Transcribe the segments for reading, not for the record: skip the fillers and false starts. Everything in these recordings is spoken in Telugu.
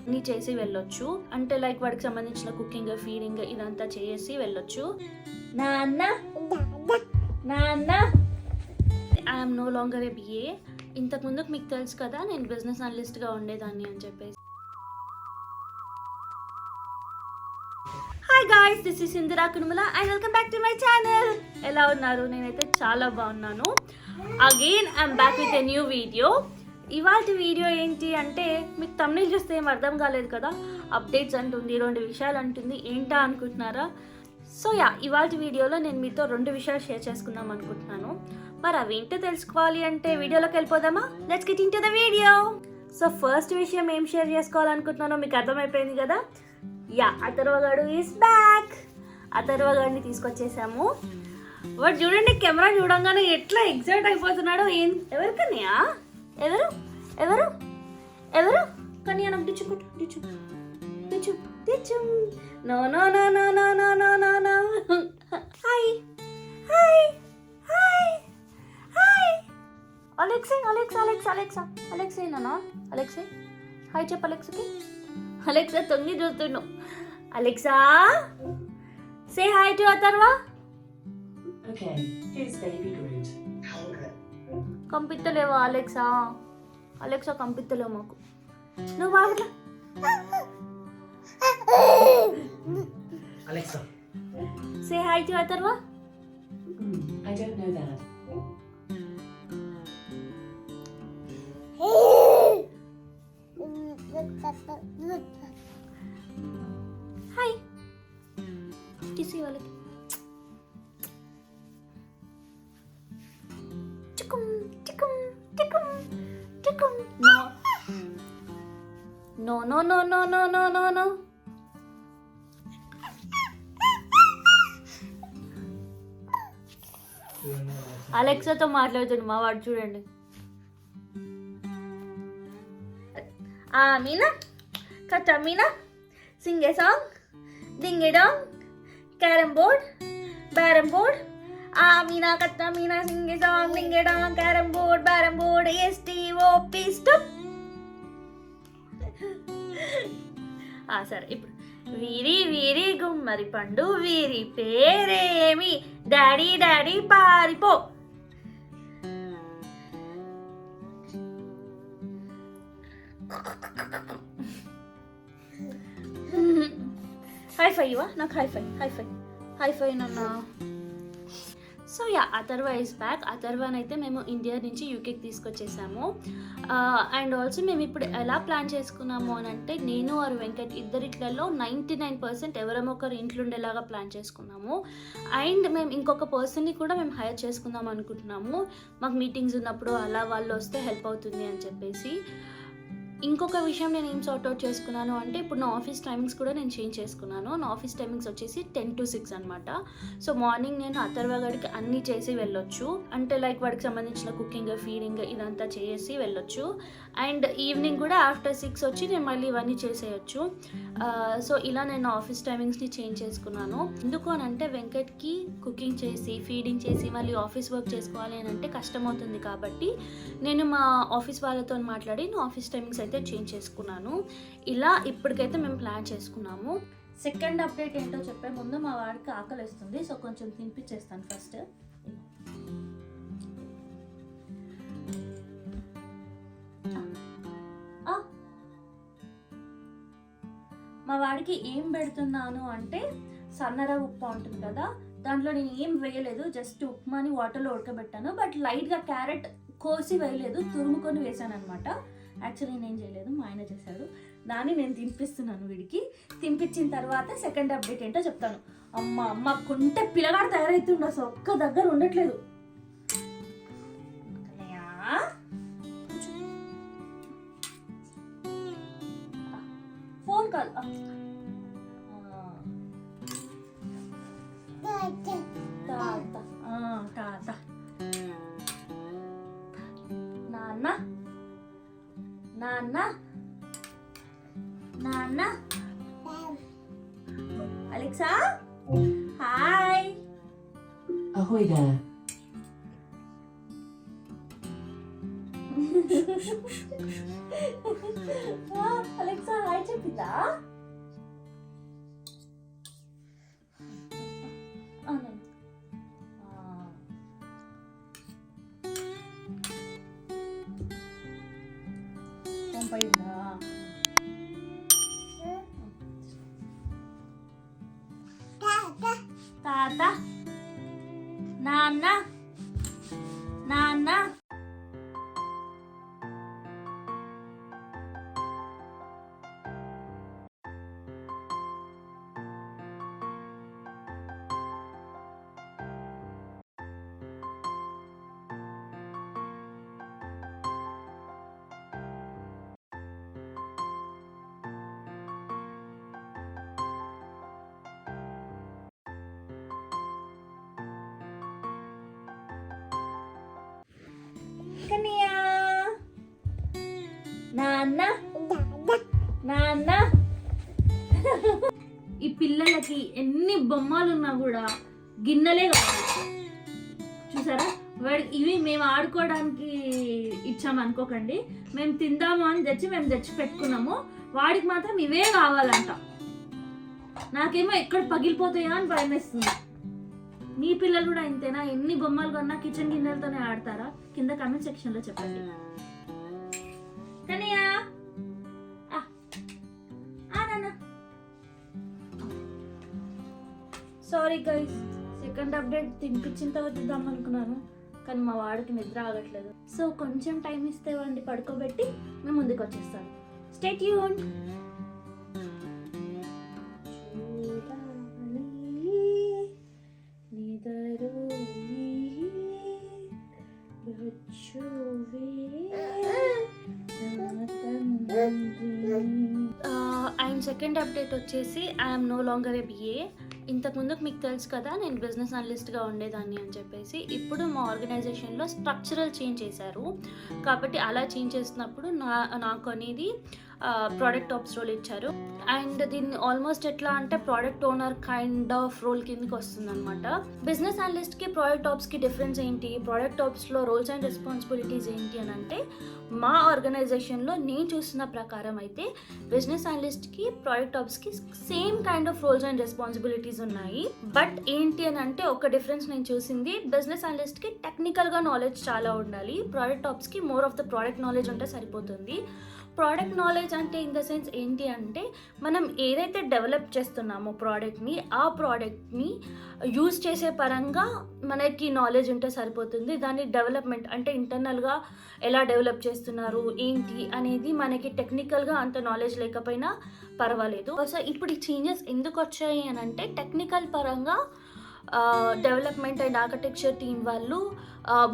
అన్నీ చేసి వెళ్ళొచ్చు. అంటే లైక్ వాడికి సంబంధించిన కుకింగ్, ఫీడింగ్ ఇదంతా చేసి వెళ్ళొచ్చు. నాన్న నాన్న I'm no longer a BA. ఇంతకుముందుకు మీకు తెలుసు కదా నేను బిజినెస్ అనలిస్ట్గా ఉండేదాన్ని అని చెప్పేసి. Hi guys, this is Indira Kunumala and welcome back to my channel. ఎలా ఉన్నారు? నేనైతే చాలా బాగున్నాను. Again I'm back with a new video. ఇవాళ వీడియో ఏంటి అంటే మీకు తమ్నెయిల్ చూస్తే ఏం అర్థం కాలేదు కదా, అప్డేట్స్ అంటుంది, 2 విషయాలు అంటుంది, ఏంటా అనుకుంటున్నారా? సో ఇవాళ వీడియోలో నేను మీతో 2 విషయాలు షేర్ చేసుకుందాం అనుకుంటున్నాను. మరి అవేంటో తెలుసుకోవాలి అంటే వీడియోలోకి వెళ్ళిపోదామా? Let's get into the video. So first విషయం ఏం షేర్ చేసుకోవాలనుకుంటున్నానో మీకు అర్థమైపోయింది కదా. అథర్వగాడు ఈస్ బ్యాక్. అథర్వగాడిని తీసుకొచ్చేసాము. వాడు చూడండి, కెమెరా చూడంగానే ఎట్లా ఎగ్జైట్ అయిపోతున్నాడో. ఎవరికన్నా? ఎవరు ఎవరు ఎవరు కన్యా? నాకు డిచ్చుకుంటు డిచ్చు డిచ్చు డిచ్చు. No no no no no no no no no. Hi hi hi hi. అలెక్సే అలెక్సా అలెక్సా అలెక్సా అలెక్సే నానా అలెక్సే హాయ్ చెప్పు అలెక్సాకి. అలెక్సా తొంగి చూస్తున్నావు. Alexa say hi to Atharva. Okay, here's baby Groot. కంపిత్తలేవా అలెక్సా? అలెక్సా కంపిత్తలేవు మాకు. నువ్వు బాగా Alexa. Say hi to Atharva. I don't know that. Hi కిసి వాళ్ళకి. చికుం చికుం చికుం చికుం. No no no no no no no no. అలెక్సాతో మాట్లాడుతుంది మా వాడు, చూడండి. మీనా కచ్చా మీనా sing a song, ding a dong, carrom board, బ్యారమ్ బోర్డ్. మీనా కచ్చా మీనా sing a song, ding a dong, carrom board, బ్యారమ్ బోర్డ్, STOP స్టాప్. సరే, ఇప్పుడు వీరి వీరి గుమ్మరి పండు, వీరి పేరేమి, డాడీ డాడీ పారిపో. హై ఫై ఇవా నాకు, high five high five high five నాన్న. So Atharva is back. అథర్వని అయితే మేము ఇండియా నుంచి యూకేకి తీసుకొచ్చేసాము. అండ్ ఆల్సో మేము ఇప్పుడు ఎలా ప్లాన్ చేసుకున్నాము అని అంటే, నేను ఆర్ వెంకట్ ఇద్దరిట్లలో 99% ఎవరమో ఒకరు ఇంట్లో ఉండేలాగా ప్లాన్ చేసుకున్నాము. అండ్ మేము ఇంకొక పర్సన్ని కూడా మేము హైర్ చేసుకుందాం అనుకుంటున్నాము. మాకు మీటింగ్స్ ఉన్నప్పుడు అలా వాళ్ళు వస్తే హెల్ప్ అవుతుంది అని చెప్పేసి. ఇంకొక విషయం నేను ఏం సార్ట్అవుట్ చేసుకున్నాను అంటే, ఇప్పుడు నా ఆఫీస్ టైమింగ్స్ కూడా నేను చేంజ్ చేసుకున్నాను. నా ఆఫీస్ టైమింగ్స్ వచ్చేసి 10 to 6 అనమాట. సో మార్నింగ్ నేను అథర్వగాడికి అన్నీ చేసి వెళ్ళొచ్చు. అంటే లైక్ వాడికి సంబంధించిన కుకింగ్, ఫీడింగ్ ఇదంతా చేసి వెళ్ళొచ్చు. అండ్ ఈవినింగ్ కూడా ఆఫ్టర్ 6 వచ్చి నేను మళ్ళీ ఇవన్నీ చేసేయచ్చు. సో ఇలా నేను ఆఫీస్ టైమింగ్స్ని చేంజ్ చేసుకున్నాను. ఎందుకు అని అంటే, వెంకట్కి కుకింగ్ చేసి ఫీడింగ్ చేసి మళ్ళీ ఆఫీస్ వర్క్ చేసుకోవాలి అని అంటే కష్టమవుతుంది. కాబట్టి నేను మా ఆఫీస్ వాళ్ళతో మాట్లాడి నా ఆఫీస్ టైమింగ్స్ అయితే చేంజ్ చేసుకున్నాను. ఇలా ఇప్పటికైతే మేము ప్లాన్ చేసుకున్నాము. సెకండ్ అప్డేట్ ఏంటో చెప్పే ముందు మా వాడికి ఆకలి వేస్తుంది. సో కొంచెం తినిపించేస్తాను ఫస్ట్. మా వాడికి ఏం పెడుతున్నాను అంటే, సన్నరవ ఉప్మా ఉంటుంది కదా, దాంట్లో నేను ఏం వేయలేదు, జస్ట్ ఉప్మాని వాటర్లో ఉడకబెట్టాను. బట్ లైట్గా క్యారెట్ కోసి వేయలేదు, తురుముకొని వేసాను అనమాట. యాక్చువల్లీ నేను చేయలేదు, మా ఆయన చేశాడు. దాన్ని నేను తినిపిస్తున్నాను వీడికి. తినిపించిన తర్వాత సెకండ్ అప్డేట్ ఏంటో చెప్తాను. అమ్మ కొంటే పిల్లగాడు తయారవుతుండు, అసలు ఒక్క దగ్గర ఉండట్లేదు. Phone call. తాత నాన్న నాన్న నాన్న. Alexa hi. Ahoy there. Alexa hi చెప్పిందా? పంపైందా? తాత నాన్న నాన్న కనియా నాన్న నాన్న. ఈ పిల్లలకి ఎన్ని బొమ్మలు ఉన్నా కూడా గిన్నెలే కావాలి. చూసారా, ఇవి మేము ఆడుకోవడానికి ఇచ్చాము అనుకోకండి, మేము తిందాము అని మేము తెచ్చి పెట్టుకున్నాము. వాడికి మాత్రం ఇవే కావాలంట. నాకేమో ఎక్కడ పగిలిపోతాయా అని భయం వేస్తుంది. మీ పిల్లలు కూడా ఇంతేనా? ఎన్ని బొమ్మలు కొన్నా కిచెన్ గిన్నెలతోనే ఆడతారా? కింద కామెంట్ సెక్షన్ లో చెప్పండి. కనియా సారీ గైస్, సెకండ్ అప్డేట్ తినిపించిన తర్వాత ఇద్దాం అనుకున్నాను, కానీ మా వాడికి నిద్ర ఆగట్లేదు. సో కొంచెం టైం ఇస్తే వాడిని పడుకోబెట్టి మేము ముందుకు వచ్చేస్తాను. Stay tuned. And second update వచ్చేసి I'm no longer a BA. ఇంతకుముందుకు మీకు తెలుసు కదా నేను బిజినెస్ అనలిస్ట్గా ఉండేదాన్ని అని చెప్పేసి. ఇప్పుడు మా ఆర్గనైజేషన్లో స్ట్రక్చరల్ చేంజ్ చేశారు, కాబట్టి అలా చేంజ్ చేసినప్పుడు నాకు అనేది ప్రోడక్ట్ ఆప్స్ రోల్ ఇచ్చారు. అండ్ దీన్ని ఆల్మోస్ట్ ఎట్లా అంటే product owner kind of role కిందకి వస్తుంది అనమాట. బిజినెస్ అనలిస్ట్కి ప్రోడక్ట్ ఆప్స్కి డిఫరెన్స్ ఏంటి, ప్రోడక్ట్ ఆప్స్లో రోల్స్ అండ్ రెస్పాన్సిబిలిటీస్ ఏంటి అని అంటే, మా ఆర్గనైజేషన్లో నేను చూసిన ప్రకారం అయితే బిజినెస్ అనలిస్ట్కి ప్రోడక్ట్ ఆప్స్కి same kind of roles and responsibilities ఉన్నాయి. బట్ ఏంటి అని అంటే ఒక డిఫరెన్స్ నేను చూసింది, బిజినెస్ అనలిస్ట్కి టెక్నికల్గా నాలెడ్జ్ చాలా ఉండాలి, ప్రోడక్ట్ ఆప్స్కి more of the product knowledge ఉంటే సరిపోతుంది. ప్రోడక్ట్ నాలెడ్జ్ అంటే ఇన్ ద సెన్స్ ఏంటి అంటే, మనం ఏదైతే డెవలప్ చేస్తున్నామో ప్రోడక్ట్ని, ఆ ప్రోడక్ట్ని యూజ్ చేసే పరంగా మనకి నాలెడ్జ్ ఉంటే సరిపోతుంది. దాన్ని డెవలప్మెంట్ అంటే ఇంటర్నల్గా ఎలా డెవలప్ చేస్తున్నారు ఏంటి అనేది మనకి టెక్నికల్గా అంత నాలెడ్జ్ లేకపోయినా పర్వాలేదు. సో ఇప్పుడు ఈ చేంజెస్ ఎందుకు వచ్చాయి అని అంటే, టెక్నికల్ పరంగా డెవలప్మెంట్ అండ్ ఆర్కిటెక్చర్ టీమ్ వాళ్ళు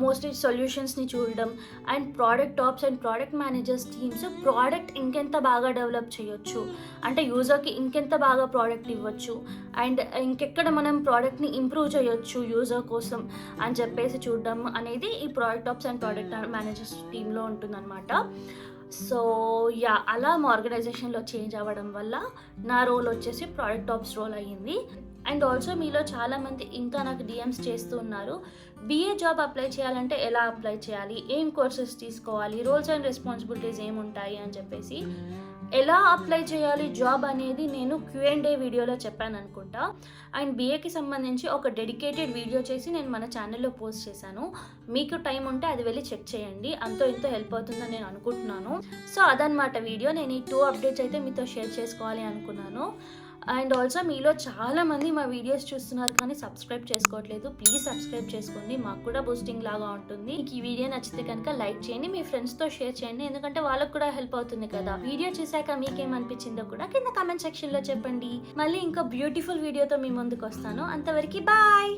మోస్ట్లీ సొల్యూషన్స్ని చూడడం, and product tops and product managers teams product ఇంకెంత బాగా డెవలప్ చేయొచ్చు, అంటే యూజర్కి ఇంకెంత బాగా ప్రోడక్ట్ ఇవ్వచ్చు, అండ్ ఇంకెక్కడ మనం ప్రోడక్ట్ని ఇంప్రూవ్ చేయొచ్చు యూజర్ కోసం అని చెప్పేసి చూడడం అనేది ఈ product tops and product managers టీంలో ఉంటుందన్నమాట. సో యా, అలా మా ఆర్గనైజేషన్లో చేంజ్ అవ్వడం వల్ల నా రోల్ వచ్చేసి ప్రోడక్ట్ టాప్స్ రోల్ అయ్యింది. అండ్ ఆల్సో మీలో చాలామంది ఇంకా నాకు డిఎమ్స్ చేస్తూ ఉన్నారు, బిఏ జాబ్ అప్లై చేయాలంటే ఎలా అప్లై చేయాలి, ఏం కోర్సెస్ తీసుకోవాలి, రోల్స్ అండ్ రెస్పాన్సిబిలిటీస్ ఏముంటాయి అని చెప్పేసి. ఎలా అప్లై చేయాలి జాబ్ అనేది నేను Q&A వీడియోలో చెప్పాను అనుకుంటా. అండ్ బిఏకి సంబంధించి ఒక డెడికేటెడ్ వీడియో చేసి నేను మన ఛానల్లో పోస్ట్ చేశాను. మీకు టైం ఉంటే అది వెళ్ళి చెక్ చేయండి, అంతో ఇంతో హెల్ప్ అవుతుందని నేను అనుకుంటున్నాను. సో అదనమాట వీడియో. నేను ఈ 2 అప్డేట్స్ అయితే మీతో షేర్ చేసుకోవాలి అనుకున్నాను. అండ్ ఆల్సో మీలో చాలామంది మా వీడియోస్ చూస్తున్నారు కానీ సబ్స్క్రైబ్ చేసుకోవట్లేదు. ప్లీజ్ సబ్స్క్రైబ్ చేసుకోండి, మాకు కూడా బూస్టింగ్ లాగా ఉంటుంది. మీకు ఈ వీడియో నచ్చితే కనుక లైక్ చేయండి, మీ ఫ్రెండ్స్తో షేర్ చేయండి, ఎందుకంటే వాళ్ళకు కూడా హెల్ప్ అవుతుంది కదా. వీడియో చూసాక మీకేమనిపించిందో కూడా కింద కామెంట్ సెక్షన్లో చెప్పండి. మళ్ళీ ఇంకో బ్యూటిఫుల్ వీడియోతో మీ ముందుకు వస్తాను. అంతవరకు బాయ్.